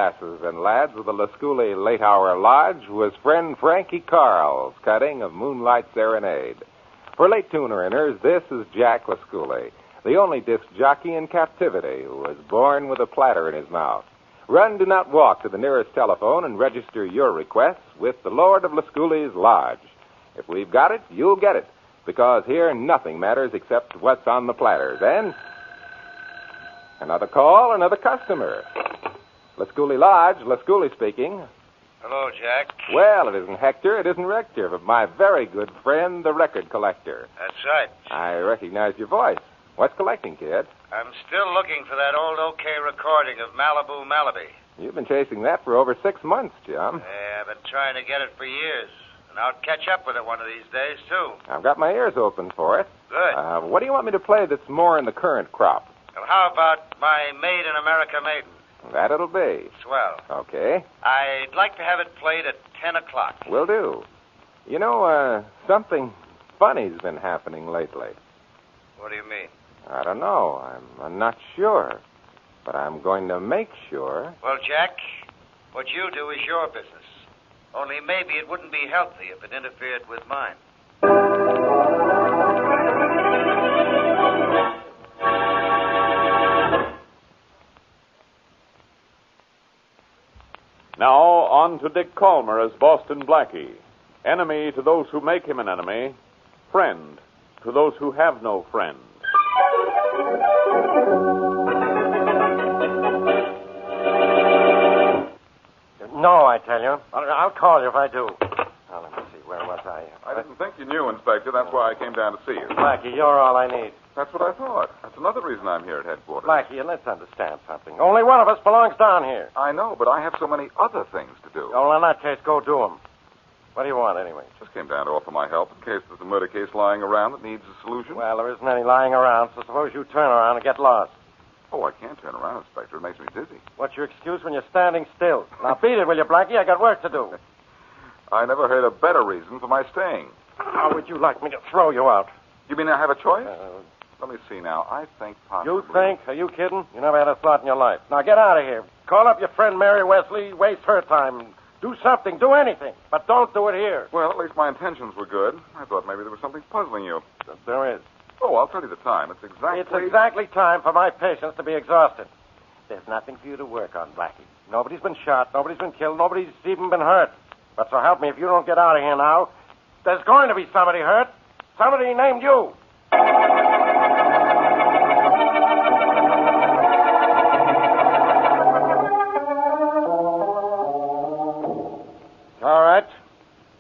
lasses and lads of the Lasculi Late Hour Lodge was friend Frankie Carl's cutting of Moonlight Serenade. For late tuner-inners, this is Jack Lasculi, the only disc jockey in captivity who was born with a platter in his mouth. Run, do not walk to the nearest telephone and register your requests with the Lord of Lasculi's Lodge. If we've got it, you'll get it, because here nothing matters except what's on the platters. And another call, another customer. Lasculi Lodge, Lasculi speaking. Hello, Jack. Well, it isn't Hector, it isn't Rector, but my very good friend, the record collector. That's right. I recognize your voice. What's collecting, kid? I'm still looking for that old OK recording of Malibu Malaby. You've been chasing that for over 6 months, Jim. Yeah, I've been trying to get it for years. And I'll catch up with it one of these days, too. I've got my ears open for it. Good. What do you want me to play that's more in the current crop? Well, how about my Made in America Maiden? That it'll be. Swell. Okay. I'd like to have it played at 10 o'clock. Will do. You know, something funny's been happening lately. What do you mean? I don't know. I'm not sure. But I'm going to make sure. Well, Jack, what you do is your business. Only maybe it wouldn't be healthy if it interfered with mine. Now, on to Dick Calmer as Boston Blackie. Enemy to those who make him an enemy. Friend to those who have no friend. No, I tell you. I'll call you if I do. Now, let me see. Where was I? I didn't think you knew, Inspector. That's why I came down to see you. Blackie, you're all I need. That's what I thought. That's another reason I'm here at headquarters. Blackie, let's understand something. Only one of us belongs down here. I know, but I have so many other things to do. Oh, well, in that case, go do them. What do you want, anyway? Just came down to offer my help in case there's a murder case lying around that needs a solution. Well, there isn't any lying around, so suppose you turn around and get lost. Oh, I can't turn around, Inspector. It makes me dizzy. What's your excuse when you're standing still? Now, beat it, will you, Blackie? I got work to do. I never heard a better reason for my staying. How would you like me to throw you out? You mean I have a choice? Let me see now. I think possibly... You think? Are you kidding? You never had a thought in your life. Now, get out of here. Call up your friend Mary Wesley. Waste her time. Do something. Do anything. But don't do it here. Well, at least my intentions were good. I thought maybe there was something puzzling you. There is. Oh, I'll tell you the time. It's exactly time for my patients to be exhausted. There's nothing for you to work on, Blackie. Nobody's been shot. Nobody's been killed. Nobody's even been hurt. But so help me, if you don't get out of here now, there's going to be somebody hurt. Somebody named you. All right.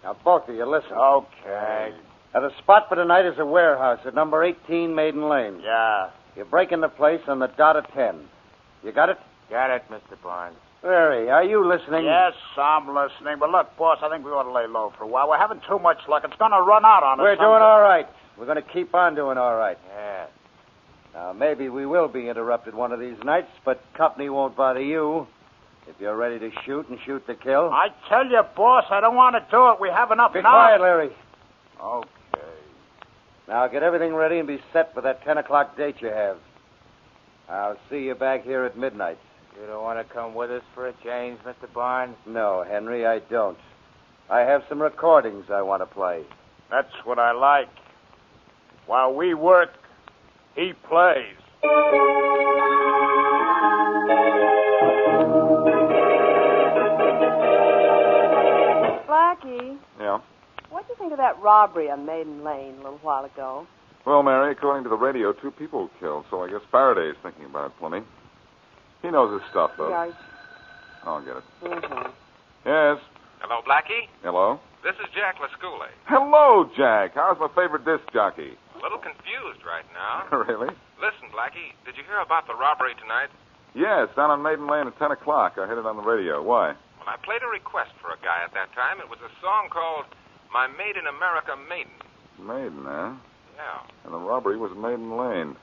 Now, both of you, listen. Okay. Now, the spot for tonight is a warehouse at number 18 Maiden Lane. Yeah. You break in the place on the dot of 10. You got it? Got it, Mr. Barnes. Larry, are you listening? Yes, I'm listening. But look, boss, I think we ought to lay low for a while. We're having too much luck. It's going to run out on us. We're doing all right. We're going to keep on doing all right. Yeah. Now, maybe we will be interrupted one of these nights, but company won't bother you. If you're ready to shoot and shoot to kill. I tell you, boss, I don't want to do it. We have enough Be now. quiet, Larry. Okay. Now, get everything ready and be set for that 10 o'clock date you have. I'll see you back here at midnight. You don't want to come with us for a change, Mr. Barnes? No, Henry, I don't. I have some recordings I want to play. That's what I like. While we work, he plays. Blackie, Yeah? what do you think of that robbery on Maiden Lane a little while ago? Well, Mary, according to the radio, 2 people were killed, so I guess Faraday's thinking about it plenty. He knows his stuff, though. Yeah. I'll get it. Mm-hmm. Yes? Hello, Blackie? Hello? This is Jack Lasculi. Hello, Jack. How's my favorite disc jockey? A little confused right now. Really? Listen, Blackie, did you hear about the robbery tonight? Yes, down on Maiden Lane at 10 o'clock. I heard it on the radio. Why? Well, I played a request for a guy at that time. It was a song called My Made in America Maiden. Maiden, huh? Yeah. And the robbery was in Maiden Lane.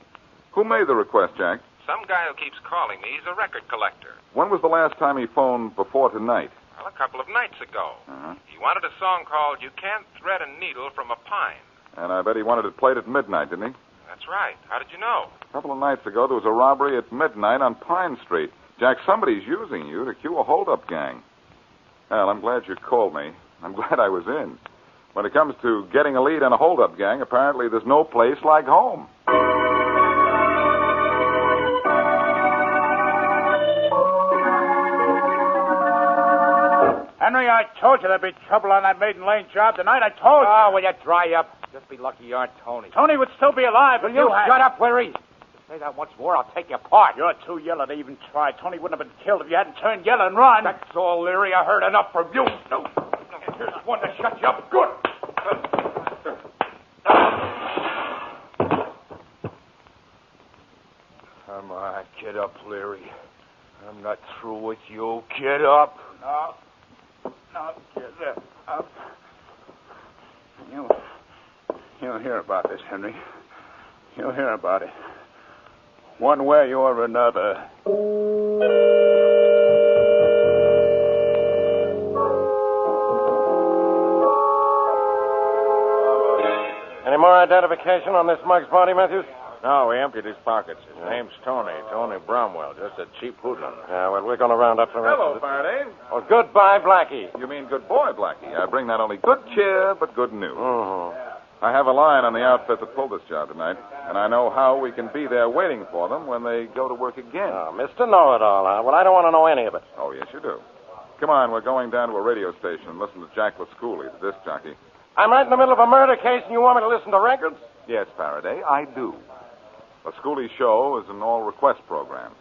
Who made the request, Jack? Some guy who keeps calling me. He's a record collector. When was the last time he phoned before tonight? Well, a couple of nights ago. Uh-huh. He wanted a song called You Can't Thread a Needle from a Pine. And I bet he wanted it played at midnight, didn't he? That's right. How did you know? A couple of nights ago, there was a robbery at midnight on Pine Street. Jack, somebody's using you to cue a hold-up gang. Well, I'm glad you called me. I'm glad I was in. When it comes to getting a lead on a hold-up gang, apparently there's no place like home. Henry, I told you there'd be trouble on that Maiden Lane job tonight. I told you. Oh, will you dry up? Just be lucky you aren't Tony. Tony would still be alive. Will you shut up, Larry? Say that once more, I'll take you apart. You're too yellow to even try. Tony wouldn't have been killed if you hadn't turned yellow and run. That's all, Leary. I heard enough from you. No. Here's one to shut you up good. Come on, get up, Leary. I'm not through with you. Get up. No, get up. You'll hear about this, Henry. You'll hear about it. One way or another. Any more identification on this mug's body, Matthews? No, we emptied his pockets. His name's Tony Bromwell, just a cheap hoodlum. Yeah, well, we're going to round up the rest Hello, of it. Faraday. Oh, goodbye, Blackie. You mean good boy, Blackie. I bring not only good cheer, but good news. Mm-hmm. I have a line on the outfit that pulled this job tonight, and I know how we can be there waiting for them when they go to work again. Oh, Mr. Know-it-all, huh? Well, I don't want to know any of it. Oh, yes, you do. Come on, we're going down to a radio station and listen to Jack Lascooley, the disc jockey. I'm right in the middle of a murder case, and you want me to listen to records? Yes, Faraday, I do. Lascooley's show is an all-request program,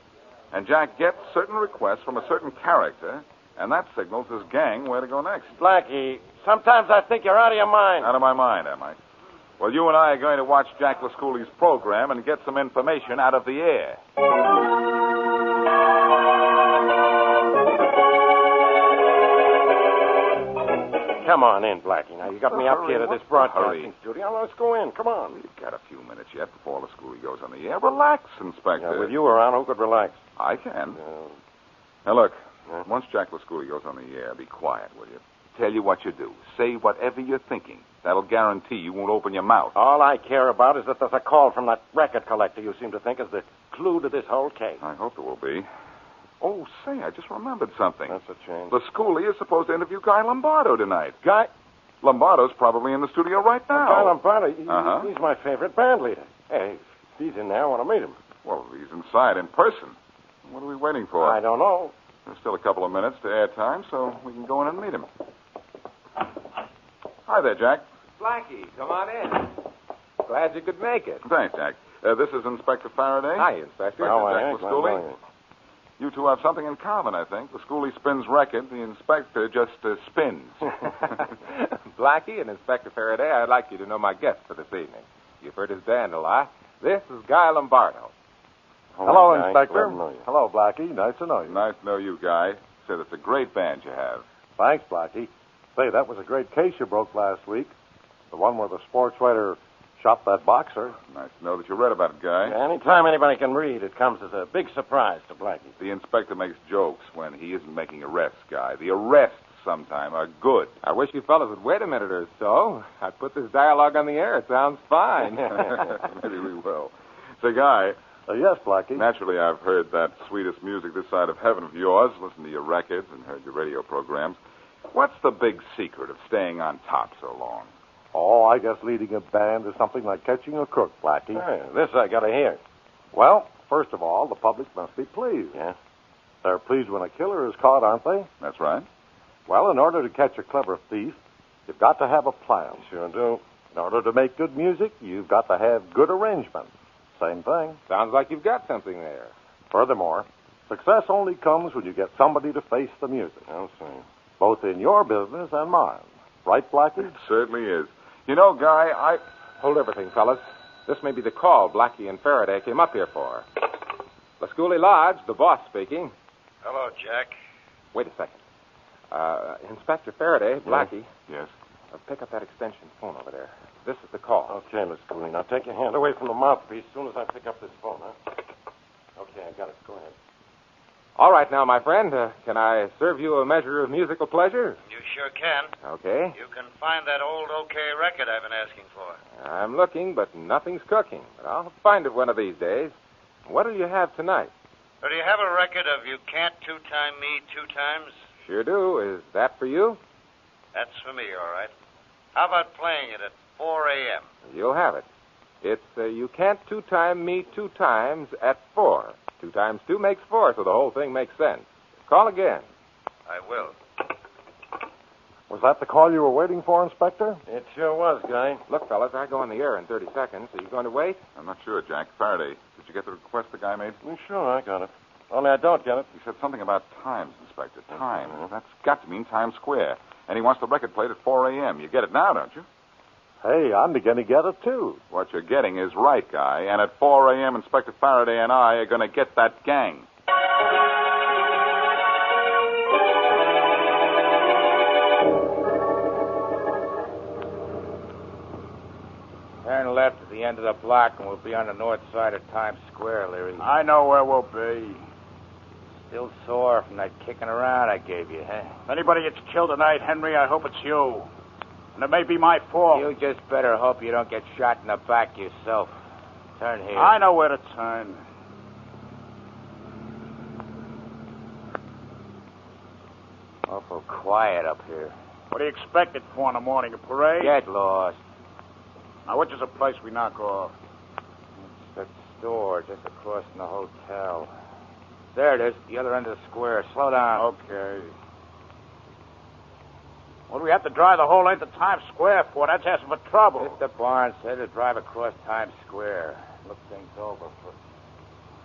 and Jack gets certain requests from a certain character, and that signals his gang where to go next. Blackie, sometimes I think you're out of your mind. Out of my mind, am I? Well, you and I are going to watch Jack Lascooley's program and get some information out of the air. Come on in, Blackie. Now, you got me up here to this broadcasting Hurry. studio. Now, let's go in. Come on. We've got a few minutes yet before Lascooley goes on the air. Relax, Inspector. Now, with you around, who could relax? I can. Now, look, once Jack Lascooley goes on the air, be quiet, will you? Tell you what you do. Say whatever you're thinking. That'll guarantee you won't open your mouth. All I care about is that there's a call from that record collector you seem to think is the clue to this whole case. I hope there will be. Oh, say, I just remembered something. That's a change. Lascooley is supposed to interview Guy Lombardo tonight. Guy? Lombardo's probably in the studio right now. Guy Lombardo? Uh-huh. He's my favorite band leader. Hey, if he's in there, I want to meet him. Well, he's inside in person. What are we waiting for? I don't know. There's still a couple of minutes to air time, so we can go in and meet him. Hi there, Jack. Blackie, come on in. Glad you could make it. Thanks, Jack. This is Inspector Faraday. Hi, Inspector. Jack Lascooley. You two have something in common, I think. Lascooley spins record. The inspector just spins. Blackie and Inspector Faraday, I'd like you to know my guest for this evening. You've heard his band a lot. This is Guy Lombardo. Hello, Guy. Inspector. Glad to know you. Hello, Blackie. Nice to know you. Nice to know you, Guy. Said it's a great band you have. Thanks, Blackie. Say, that was a great case you broke last week. The one where the sports writer shot that boxer. Nice to know that you read about it, Guy. Anytime anybody can read, it comes as a big surprise to Blackie. The inspector makes jokes when he isn't making arrests, Guy. The arrests sometime are good. I wish you fellas would wait a minute or so. I'd put this dialogue on the air. It sounds fine. Maybe we will. Say, Guy, Yes, Blackie. naturally I've heard that sweetest music this side of heaven of yours, listened to your records and heard your radio programs. What's the big secret of staying on top so long? Oh, I guess leading a band is something like catching a crook, Blackie. Hey, this I got to hear. Well, first of all, the public must be pleased. Yeah? They're pleased when a killer is caught, aren't they? That's right. Well, in order to catch a clever thief, you've got to have a plan. Sure do. In order to make good music, you've got to have good arrangement. Same thing. Sounds like you've got something there. Furthermore, success only comes when you get somebody to face the music, I'll see. both in your business and mine. Right, Blackie? It certainly is. You know, Guy, Hold everything, fellas. This may be the call Blackie and Faraday came up here for. Lascooley Lodge, the boss speaking. Hello, Jack. Wait a second. Inspector Faraday, Blackie, Yes. pick up that extension phone over there. This is the call. Okay, Miss Cooley. Now take your hand away from the mouthpiece as soon as I pick up this phone, huh? Okay, I got it. Go ahead. All right now, my friend. Can I serve you a measure of musical pleasure? You sure can. Okay. You can find that old OK record I've been asking for. I'm looking, but nothing's cooking. But I'll find it one of these days. What'll you have tonight? So do you have a record of you can't two-time me 2 times? Sure do. Is that for you? That's for me, all right. How about playing it at 4 a.m.? You'll have it. It's you can't two-time me 2 times at 4. 2 times 2 makes 4, so the whole thing makes sense. Call again. I will. Was that the call you were waiting for, Inspector? It sure was, Guy. Look, fellas, I go on the air in 30 seconds. Are you going to wait? I'm not sure, Jack. Faraday, did you get the request the guy made? Sure, I got it. Only I don't get it. He said something about times, Inspector. Time. Well, that's got to mean Times Square. And he wants the record played at 4 a.m. You get it now, don't you? Hey, I'm beginning to get it, too. What you're getting is right, Guy. And at 4 a.m., Inspector Faraday and I are going to get that gang. Turn left at the end of the block, and we'll be on the north side of Times Square, Leary. I know where we'll be. Still sore from that kicking around I gave you, huh? If anybody gets killed tonight, Henry, I hope it's you. And it may be my fault. You just better hope you don't get shot in the back yourself. Turn here. I know where to turn. Awful quiet up here. What do you expect it for in the morning? A parade? Get lost. Now, which is a place we knock off? It's that store just across from the hotel. There it is, the other end of the square. Slow down. Okay. What do we have to drive the whole length of Times Square for? That's asking for trouble. Mr. Barnes said to drive across Times Square. Look things over for...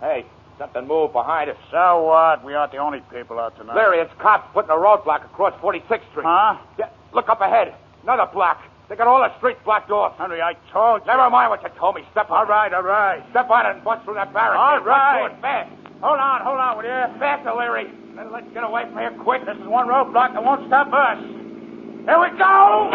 Hey, something moved behind us. So what? We aren't the only people out tonight. Larry, it's cops putting a roadblock across 46th Street. Huh? Yeah, look up ahead. Another block. They got all the streets blocked off. Henry, I told you. Never mind what you told me. Step on All right, all right. Step on it and bust through that barricade. All right. Do it fast. Hold on, will you? Faster, Larry. Let's get away from here quick. This is one roadblock that won't stop us. Here we go!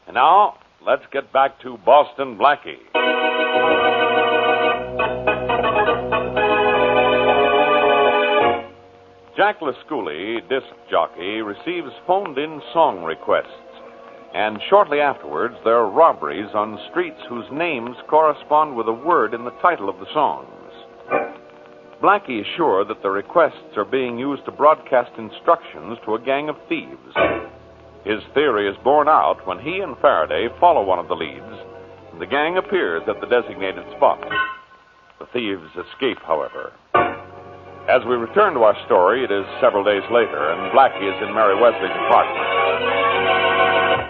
And now, let's get back to Boston Blackie. Jack Lasculi, disc jockey, receives phoned-in song requests. And shortly afterwards, there are robberies on streets whose names correspond with a word in the title of the songs. Blackie is sure that the requests are being used to broadcast instructions to a gang of thieves. His theory is borne out when he and Faraday follow one of the leads, and the gang appears at the designated spot. The thieves escape, however. As we return to our story, it is several days later, and Blackie is in Mary Wesley's apartment.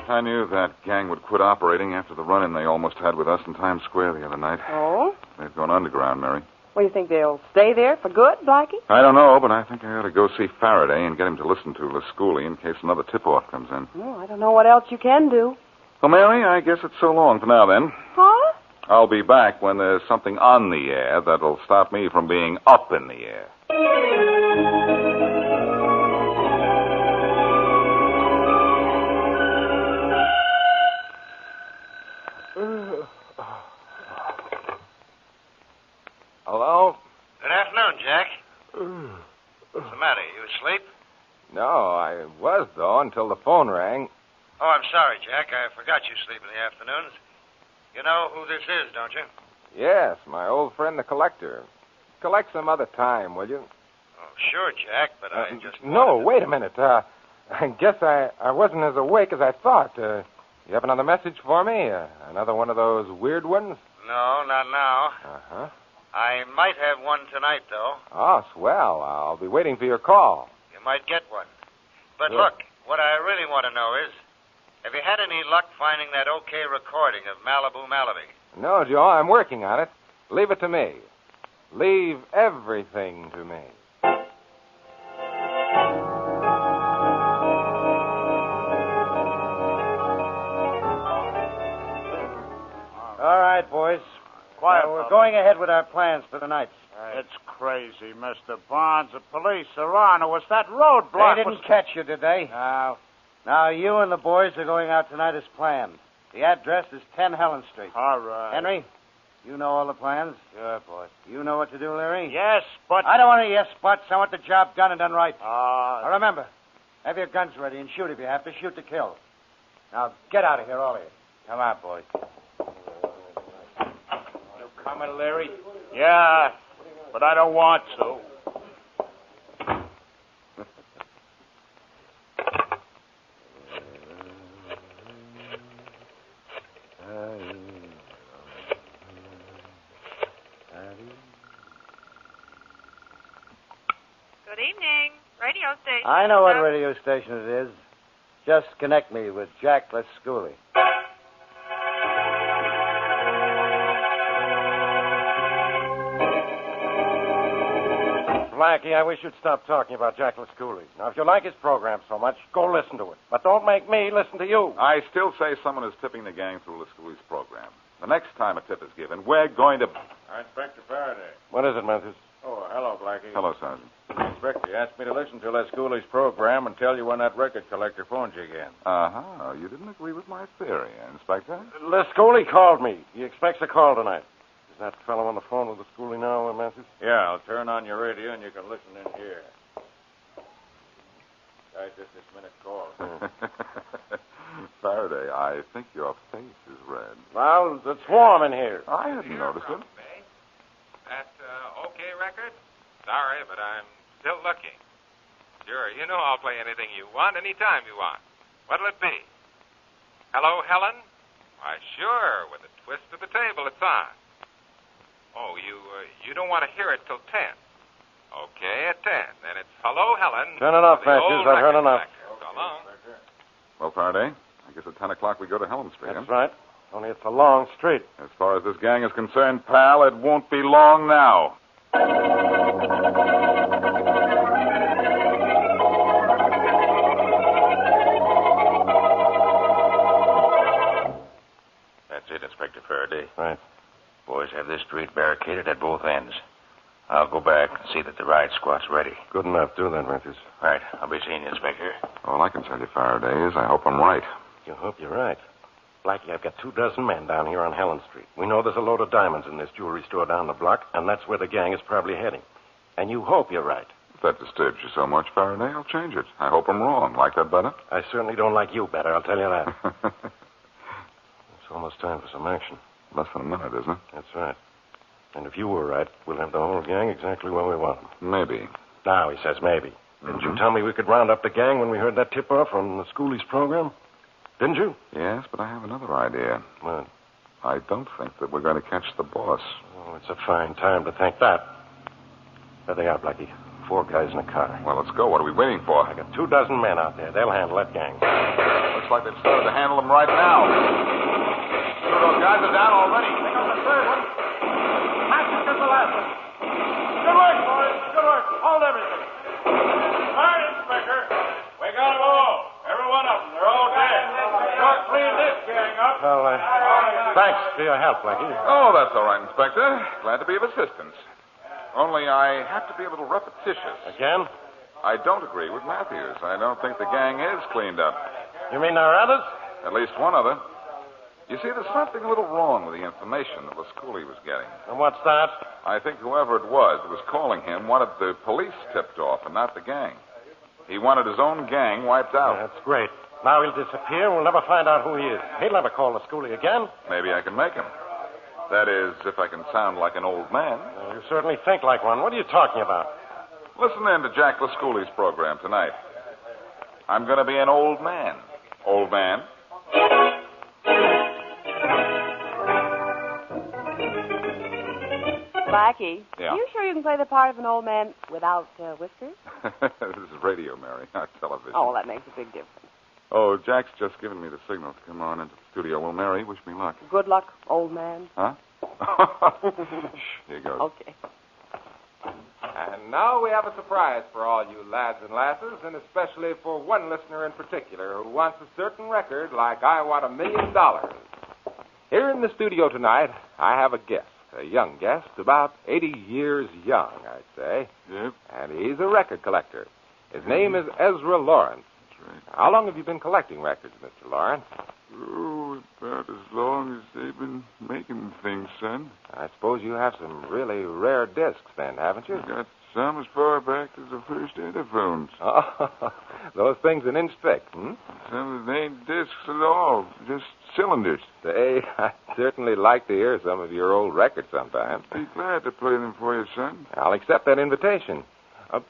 I knew that gang would quit operating after the run-in they almost had with us in Times Square the other night. Oh? They've gone underground, Mary. Well, you think they'll stay there for good, Blackie? I don't know, but I think I ought to go see Faraday and get him to listen to Lasculi in case another tip-off comes in. Oh, I don't know what else you can do. Well, Mary, I guess it's so long for now, then. Huh? I'll be back when there's something on the air that'll stop me from being up in the air. Hello? Good afternoon, Jack. What's the matter? You asleep? No, I was, though, until the phone rang. Oh, I'm sorry, Jack. I forgot you sleep in the afternoons. You know who this is, don't you? Yes, my old friend the collector. Collect some other time, will you? Oh, sure, Jack, but I just... No, wait a minute. I guess I wasn't as awake as I thought. You have another message for me? Another one of those weird ones? No, not now. Uh-huh. I might have one tonight, though. Oh, swell. I'll be waiting for your call. You might get one. But Good. look, what I really want to know is, have you had any luck finding that okay recording of Malibu Malaby? No, Joe, I'm working on it. Leave it to me. Leave everything to me. All right, boys. Quiet, We're fellas. going ahead with our plans for the night. It's crazy, Mr. Barnes. The police are on. It was that roadblock. They didn't catch you, did they? No. Now, you and the boys are going out tonight as planned. The address is 10 Helen Street. All right. Henry, You know all the plans? Sure, boss. You know what to do, Larry? Yes, but... I don't want any yes buts. I want the job done and done right. Ah. Now, remember, have your guns ready and shoot if you have to. Shoot to kill. Now, get out of here, all of you. Come on, boys. You coming, Larry? Yeah, but I don't want to. Good evening. Radio station. I know what radio station it is. Just connect me with Jack Lescoulie. Blackie, I wish you'd stop talking about Jack Lescoulie. Now, if you like his program so much, go listen to it. But don't make me listen to you. I still say someone is tipping the gang through Lescoulie's program. The next time a tip is given, we're going to... Inspector Faraday. What is it, Matthews? Oh, hello, Blackie. Hello, Sergeant. Inspector, you asked me to listen to Lescoulie's program and tell you when that record collector phones you again. Uh-huh. You didn't agree with my theory, Inspector? Lescoulie called me. He expects a call tonight. Is that fellow on the phone with Lescoulie now, Matthews? Yeah, I'll turn on your radio and you can listen in here. I just this minute call. Faraday, I think your face is red. Well, it's warm in here. I hadn't noticed it. That OK record? Sorry, but I'm still looking. Sure, you know I'll play anything you want, anytime you want. What'll it be? Hello, Helen? Why, sure, with a twist of the table, it's on. Oh, you don't want to hear it till 10. Okay, at 10. Then it's Hello, Helen. Turn it off, the Matthews. old I've heard record enough. collector. So long. Well, Faraday, I guess at 10 o'clock we go to Helen Street, That's huh? right. Only it's a long street. As far as this gang is concerned, pal, it won't be long now. That's it, Inspector Faraday. Right. Boys have this street barricaded at both ends. I'll go back and see that the riot squad's ready. Good enough. Do that, Matthews. Right. I'll be seeing you, Inspector. All I can tell you, Faraday, is I hope I'm right. You hope you're right. Blackie, I've got 24 men down here on Helen Street. We know there's a load of diamonds in this jewelry store down the block, and that's where the gang is probably heading. And you hope you're right. If that disturbs you so much, Faraday, I'll change it. I hope I'm wrong. Like that better? I certainly don't like you better, I'll tell you that. It's almost time for some action. Less than a minute, isn't it? That's right. And if you were right, we'll have the whole gang exactly where we want them. Maybe. Now, he says maybe. Didn't you Mhm. tell me we could round up the gang when we heard that tip-off on the Schoolie's program? Didn't you? Yes, but I have another idea. What? I don't think that we're going to catch the boss. Oh, it's a fine time to think that. There they are, Blackie. 4 guys in a car. Well, let's go. What are we waiting for? I got 24 men out there. They'll handle that gang. Looks like they've started to handle them right now. 2 of those guys are down already. Pick up the third one. Matthews is the last one. Good work, boys. Good work. Hold everything. All right, Inspector. We got them all. Every one of them. They're all dead. You'll clean this gang up. Well, thanks for your help, Blackie. Oh, that's all right, Inspector. Glad to be of assistance. Only I have to be a little repetitious. Again? I don't agree with Matthews. I don't think the gang is cleaned up. You mean there are others? At least one other. You see, there's something a little wrong with the information that Lescoulie was getting. And what's that? I think whoever it was that was calling him wanted the police tipped off and not the gang. He wanted his own gang wiped out. That's great. Now he'll disappear. We'll never find out who he is. He'll never call Lescoulie again. Maybe I can make him. That is, if I can sound like an old man. Well, you certainly think like one. What are you talking about? Listen in to Jack Lescoulie's program tonight. I'm going to be an old man. Old man. Blackie, Yeah. you sure you can play the part of an old man without whiskers? This is radio, Mary, not television. Oh, that makes a big difference. Oh, Jack's just given me the signal to come on into the studio. Well, Mary, wish me luck. Good luck, old man. Huh? Shh, here goes. Okay. And now we have a surprise for all you lads and lasses, and especially for one listener in particular who wants a certain record like I Want $1 Million. Here in the studio tonight, I have a guest, a young guest, about 80 years young, I'd say. Yep, And he's a record collector. His name is Ezra Lawrence. that's right. How long have you been collecting records, Mr. Lawrence? Oh, about as long as they've been making things, son. I suppose you have some really rare discs then, haven't you? Got some as far back as the first interphones. Oh, those things an inch thick, hmm? Some of them ain't discs at all, just cylinders. Say, I'd certainly like to hear some of your old records sometime. Be glad to play them for you, son. I'll accept that invitation.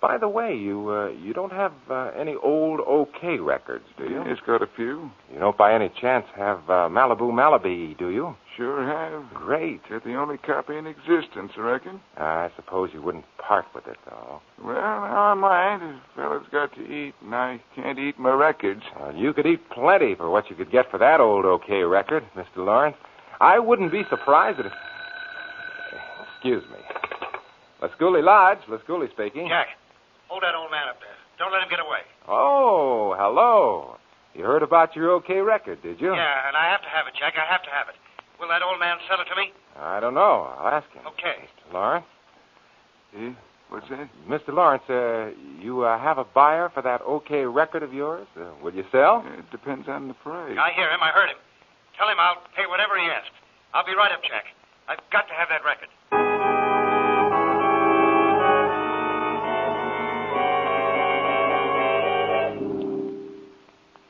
By the way, you don't have any old OK records, do you? Yes, got a few. You don't by any chance have Malibu Malaby, do you? Sure have. Great. They're the only copy in existence, I reckon. I suppose you wouldn't part with it, though. Well, never mind. This fella's got to eat, and I can't eat my records. You could eat plenty for what you could get for that old OK record, Mr. Lawrence. I wouldn't be surprised if... Excuse me. Lasculi Lodge, Lasculi speaking. Jack, hold that old man up there. Don't let him get away. Oh, hello. You heard about your OK record, did you? Yeah, and I have to have it, Jack. I have to have it. Will that old man sell it to me? I don't know. I'll ask him. Okay. Mr. Lawrence? What's that? Mr. Lawrence, you have a buyer for that OK record of yours? Will you sell? It depends on the price. I hear him. I heard him. Tell him I'll pay whatever he asks. I'll be right up, Jack. I've got to have that record.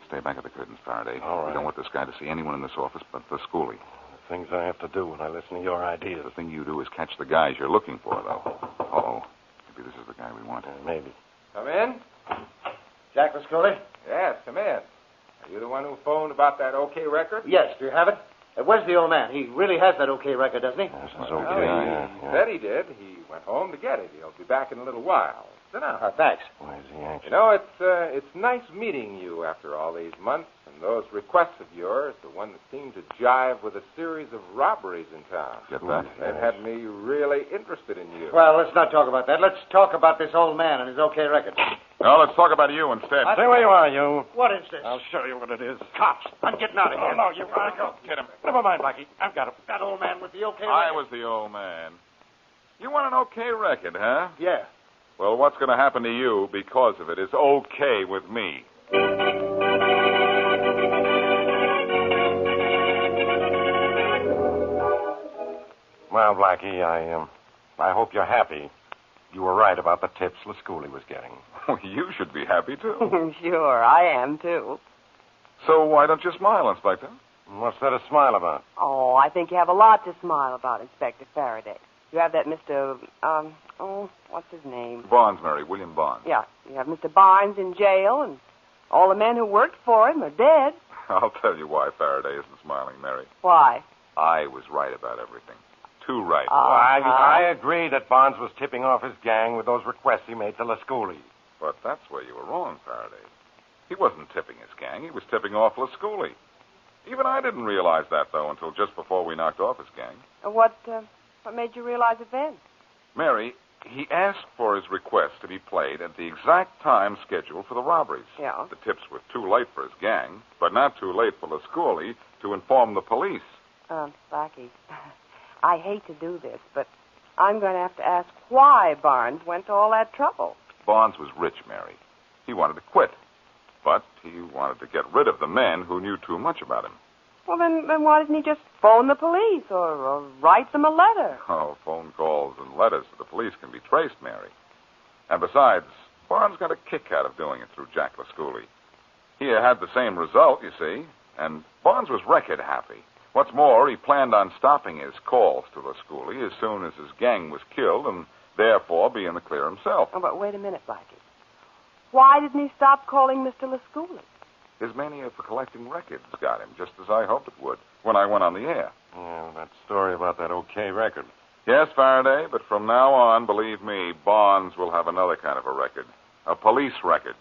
Stay back at the curtains, Faraday. All right. We don't want this guy to see anyone in this office but the schoolie. The things I have to do when I listen to your ideas. The thing you do is catch the guys you're looking for, though. Uh-oh. Maybe this is the guy we want. Maybe. Come in. Jack Lasculi? Yes, come in. Are you the one who phoned about that OK record? Yes, do you have it? Where's the old man? He really has that OK record, doesn't he? This is Well, okay. he said he did. He went home to get it. He'll be back in a little while. Sit down. Thanks. Why is he anxious? You know, it's nice meeting you after all these months, and those requests of yours, the one that seemed to jive with a series of robberies in town. Get that? They've had me really interested in you. Well, let's not talk about that. Let's talk about this old man and his OK record. No, let's talk about you instead. Stay where you are, you. What is this? I'll show you what it is. Cops. I'm getting out of here. No, you gotta go. Get him. Never mind, Blackie. I've got him. That old man with the OK record. I was the old man. You want an okay record, huh? Yeah. Well, what's going to happen to you because of it is okay with me. Well, Blackie, I hope you're happy. You were right about the tips Lasculi was getting. Oh, you should be happy, too. Sure, I am, too. So why don't you smile, Inspector? What's there to smile about? Oh, I think you have a lot to smile about, Inspector Faraday. You have that Mr. What's his name? Barnes, Mary. William Barnes. Yeah, you have Mr. Barnes in jail, and all the men who worked for him are dead. I'll tell you why Faraday isn't smiling, Mary. Why? I was right about everything. Too right. I agree that Barnes was tipping off his gang with those requests he made to Lasculi. But that's where you were wrong, Faraday. He wasn't tipping his gang. He was tipping off Lasculi. Even I didn't realize that, though, until just before we knocked off his gang. What made you realize it then? Mary, he asked for his request to be played at the exact time scheduled for the robberies. Yeah. The tips were too late for his gang, but not too late for Lasculi to inform the police. Blackie, I hate to do this, but I'm going to have to ask why Barnes went to all that trouble. Barnes was rich, Mary. He wanted to quit, but he wanted to get rid of the men who knew too much about him. Well, then why didn't he just phone the police or write them a letter? Oh, phone calls and letters to the police can be traced, Mary. And besides, Barnes got a kick out of doing it through Jack Lasculi. He had the same result, you see, and Barnes was record happy. What's more, he planned on stopping his calls to Lasculi as soon as his gang was killed and therefore be in the clear himself. Oh, but wait a minute, Blackie. Why didn't he stop calling Mr. Lasculi? His mania for collecting records got him, just as I hoped it would, when I went on the air. Yeah, that story about that OK record. Yes, Faraday, but from now on, believe me, Barnes will have another kind of a record. A police record.